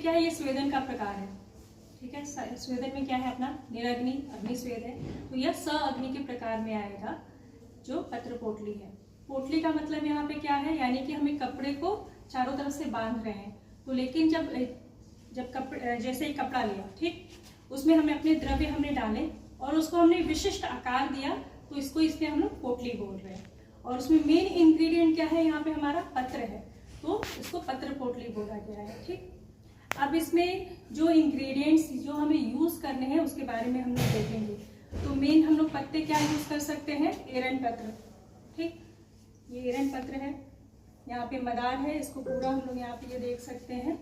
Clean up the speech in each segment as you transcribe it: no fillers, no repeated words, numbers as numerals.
क्या है, ये स्वेदन का प्रकार है, ठीक है। स्वेदन में क्या है अपना निरग्नि, अग्नि स्वेद है, तो यह स अग्नि के प्रकार में आएगा जो पत्र पोटली है। पोटली का मतलब यहाँ पे क्या है, यानी कि हमें कपड़े को चारों तरफ से बांध रहे हैं, तो लेकिन जब कपड़े जैसे ही कपड़ा लिया, ठीक, उसमें हमें अपने द्रव्य हमने डाले और उसको हमने विशिष्ट आकार दिया, तो इसको इसलिए हम लोग पोटली बोल रहे हैं। और उसमें मेन इंग्रेडिएंट क्या है, यहाँ पे हमारा पत्र है, तो इसको पत्र पोटली बोला गया है, ठीक। अब इसमें जो इंग्रेडिएंट्स जो हमें यूज करने हैं उसके बारे में हम लोग देखेंगे। तो मेन हम लोग पत्ते क्या यूज कर सकते हैं, एरंड पत्र, ठीक, ये एरंड पत्र है। यहाँ पे मदार है, इसको पूरा हम लोग यहाँ पे ये देख सकते हैं,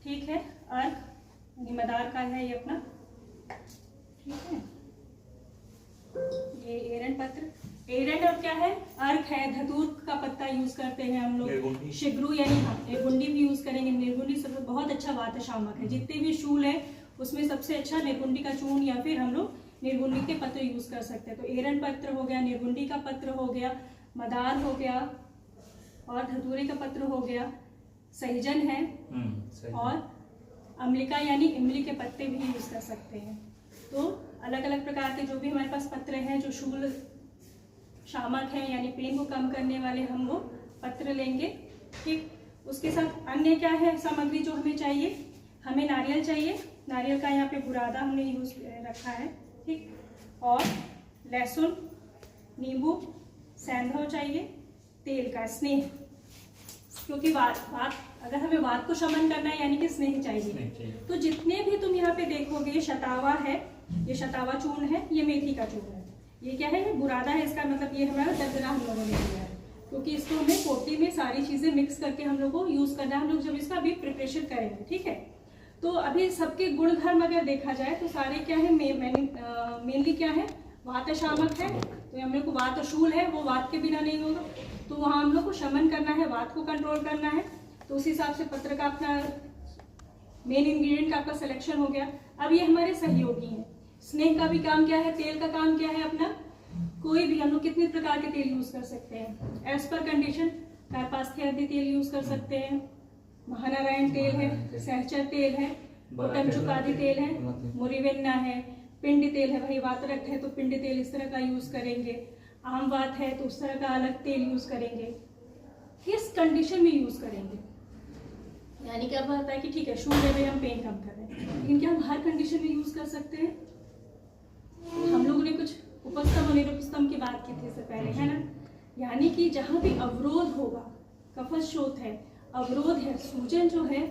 ठीक है। अर्क यानी मदार का है ये अपना, ठीक है, ये एरंड पत्र। एरंड और क्या है, अर्क है, धतूर का पत्ता यूज करते हैं हम लोग, शिग्रू यानी निर्गुंडी भी यूज करेंगे। निर्गुंडी सबसे बहुत अच्छा वात शामक है, जितने भी शूल है उसमें सबसे अच्छा निर्गुंडी का चूर्ण या फिर हम लोग निर्गुंडी के पत्र यूज कर सकते हैं। तो एरंड पत्र हो गया, निर्गुंडी का पत्र हो गया, मदार हो गया और धतूरे का पत्र हो गया, सहजन है और अम्लिका यानी इमली के पत्ते भी यूज कर सकते हैं। तो अलग अलग प्रकार के जो भी हमारे पास पत्र हैं जो शूल शामक है यानी पेन को कम करने वाले, हम वो पत्र लेंगे, ठीक। उसके साथ अन्य क्या है सामग्री जो हमें चाहिए, हमें नारियल चाहिए, नारियल का यहाँ पे बुरादा हमने यूज रखा है, ठीक, और लहसुन, नींबू, सैंधव चाहिए, तेल का स्नेह, क्योंकि वात अगर हमें वात को शमन करना है यानी कि स्नेह चाहिए। तो जितने भी तुम यहाँ पे देखोगे, शतावा है, ये शतावा चूर्ण है, ये मेथी का चूर्ण है, ये क्या है, ये बुरादा है, इसका मतलब ये हमारा दरदरा हम लोगों ने लिया है, क्योंकि इसको हमें पोटली में सारी चीजें मिक्स करके हम लोग को यूज करना है, हम लोग जब इसका अभी प्रिपरेशन करेंगे, ठीक है। तो अभी सबके गुणधर्म अगर देखा जाए तो सारे क्या है, मेनली क्या है, वात शामक है, तो हम लोग को वात शूल है, वो वात के बिना नहीं होगा, तो वहाँ हम लोग को शमन करना है, वात को कंट्रोल करना है। तो उस हिसाब से पत्र का अपना मेन इंग्रेडिएंट का आपका सिलेक्शन हो गया। अब ये हमारे सहयोगी हैं। स्नेह का भी काम क्या है, तेल का काम क्या है अपना, कोई भी हम लोग कितने प्रकार के तेल यूज कर सकते हैं एज पर कंडीशन। कार्पास्थ्यादि तेल यूज कर सकते हैं, महानारायण तेल है, सहचर तेल है, कोटमचुकादि तेल है, मुरिवेन्ना है, पिंड तेल है, भाई वात रक्त है तो पिंड तेल इस तरह का यूज करेंगे, आम वात है तो उस तरह का अलग तेल यूज करेंगे। किस कंडीशन में यूज करेंगे, यानी कि अब होता है कि ठीक है शूल में हम पेन कम कर रहे हैं, लेकिन क्या हम हर कंडीशन में यूज कर सकते हैं। हम लोगों ने कुछ उपस्थम और निरुपस्थम की बात की थी इससे पहले, है ना, यानी कि जहां भी अवरोध होगा, कफशोथ है, अवरोध है, सूजन जो है,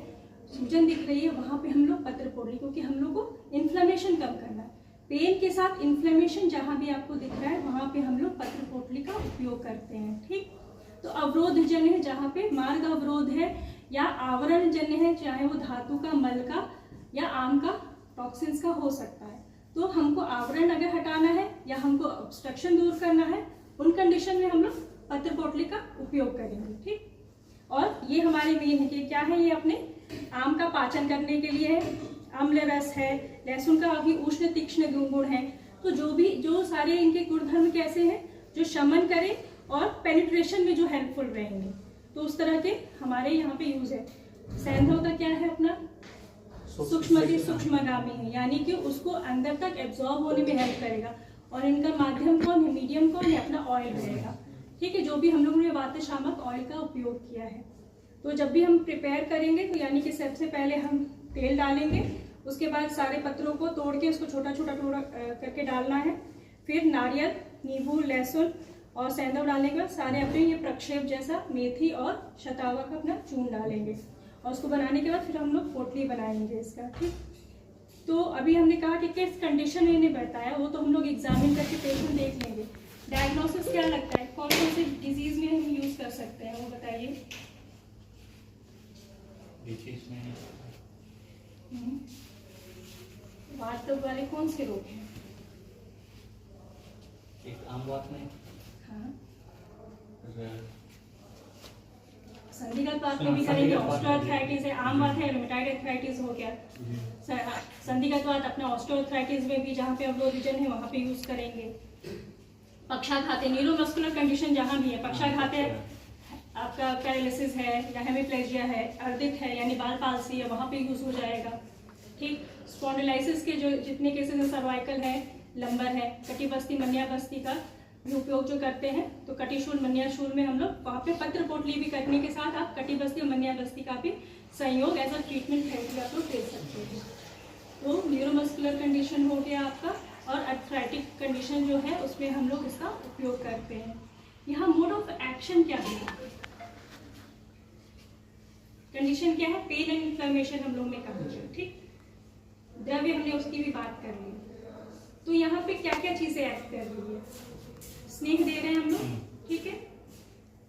सूजन दिख रही है, वहां पे हम लोग पत्र पोटली, क्योंकि हम लोग को इन्फ्लेमेशन कम करना है। पेन के साथ इन्फ्लेमेशन जहां भी आपको दिख रहा है वहां पे हम लोग पत्र पोटली का उपयोग करते हैं, ठीक। तो अवरोध जन्य है, जहाँ पे मार्ग अवरोध है या आवरण जन्य है, चाहे वो धातु का, मल का या आम का, टॉक्सिन्स का हो सकता है, तो हमको आवरण अगर हटाना है या हमको ऑब्स्ट्रक्शन दूर करना है, उन कंडीशन में हम लोग पत्र पोटली का उपयोग करेंगे, ठीक। और ये हमारे मेन है कि क्या है, ये अपने आम का पाचन करने के लिए है, अम्ल रस है, लहसुन का अभी उष्ण तीक्ष्ण गुण है, तो जो सारे इनके गुणधर्म कैसे हैं, जो शमन करे और पेनिट्रेशन में जो हेल्पफुल रहेंगे, तो उस तरह के हमारे यहाँ पे यूज है। सैंधव का क्या है अपना सूक्ष्मगामी है, यानी कि उसको अंदर तक एब्जॉर्ब होने में हेल्प करेगा, और इनका माध्यम कौन है, मीडियम कौन है, अपना ऑयल रहेगा, ठीक है, जो भी हम लोगों ने वात शामक ऑयल का उपयोग किया है। तो जब भी हम प्रिपेयर करेंगे तो यानी कि सबसे पहले हम तेल डालेंगे, उसके बाद सारे पत्रों को तोड़ के उसको छोटा छोटा टुकड़ा करके डालना है, फिर नारियल, नींबू, लहसुन और सैंधव डालने के बाद सारे अपने ये प्रक्षेप जैसा मेथी और शतावा का अपना चूर्ण डालेंगे, और उसको बनाने के बाद फिर हम लोग पोटली बनाएंगे इसका, ठीक। तो अभी हमने कहा कि किस कंडीशन में इन्हें बताया, वो तो हम लोग एग्जामिन करके पेशेंट देख लेंगे। डायग्नोसिस क्या लगता है, कौन कौन से डिजीज में हम यूज कर सकते हैं, वो बताइए। वात वाले कौन से रोग हैं, एक आम वात में, हाँ, संधिगत वात में भी करेंगे, ऑस्टियोआर्थराइटिस है, आम वात है, रूमेटॉइड आर्थराइटिस हो गया, संधिगत वात अपना ऑस्टियोआर्थराइटिस में भी जहाँ पे अवरोध रीजन है वहाँ पे यूज करेंगे। पक्षाघात है, न्यूरोमस्कुलर कंडीशन जहाँ भी है, पक्षाघात है, आपका पैरालिसिस है या हेमिप्लेजिया है, अर्दित है यानी बाल पालसी है, वहाँ पे यूज़ हो जाएगा। ठीक, स्पॉन्डिलाइसिस के जो जितने केसेस हैं, सर्वाइकल है, लंबर है, कटिबस्ती मन्याबस्ती का भी उपयोग जो करते हैं, तो कटिशूल मन्याशूल में हम लोग वहाँ पे पत्र पोटली भी करने के साथ आप कटिबस्ती और मन्याबस्ती का भी संयोग एज अ ट्रीटमेंट थेरेपी आप लोग दे सकते हैं। तो न्यूरोमस्कुलर कंडीशन हो गया आपका, और अर्थराइटिक कंडीशन जो है उसमें हम लोग इसका उपयोग करते हैं। यहाँ मोड ऑफ एक्शन क्या है, कंडीशन क्या है, पेन एंड इन्फ्लेमेशन हम लोग ने कहा। ठीक, द्रव्य हमने उसकी भी बात कर ली। तो यहाँ पे क्या क्या चीजें ऐड कर रही है, स्नेह दे रहे हैं हम लोग, ठीक है,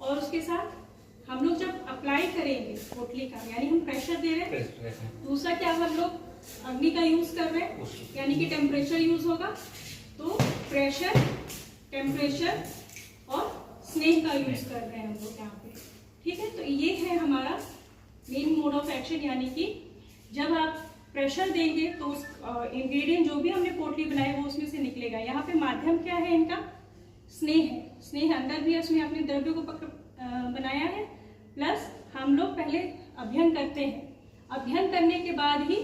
और उसके साथ हम लोग जब अप्लाई करेंगे पोटली का यानी हम प्रेशर दे रहे हैं। दूसरा क्या हम लोग अग्नि का यूज कर रहे हैं यानी कि टेम्परेचर यूज होगा, तो प्रेशर, टेम्परेचर और स्नेह का यूज कर रहे हैं हम लोग यहाँ पे। ठीक है, तो ये है हमारा मेन मोड ऑफ एक्शन, यानी कि जब आप प्रेशर देंगे तो उस इंग्रेडिएंट जो भी हमने पोटली बनाई वो उसमें से निकलेगा। यहाँ पे माध्यम क्या है इनका, स्नेह है। स्नेह अंदर भी उसमें अपने द्रव्य को बनाया है, प्लस हम लोग पहले अध्ययन करते हैं, अध्ययन करने के बाद ही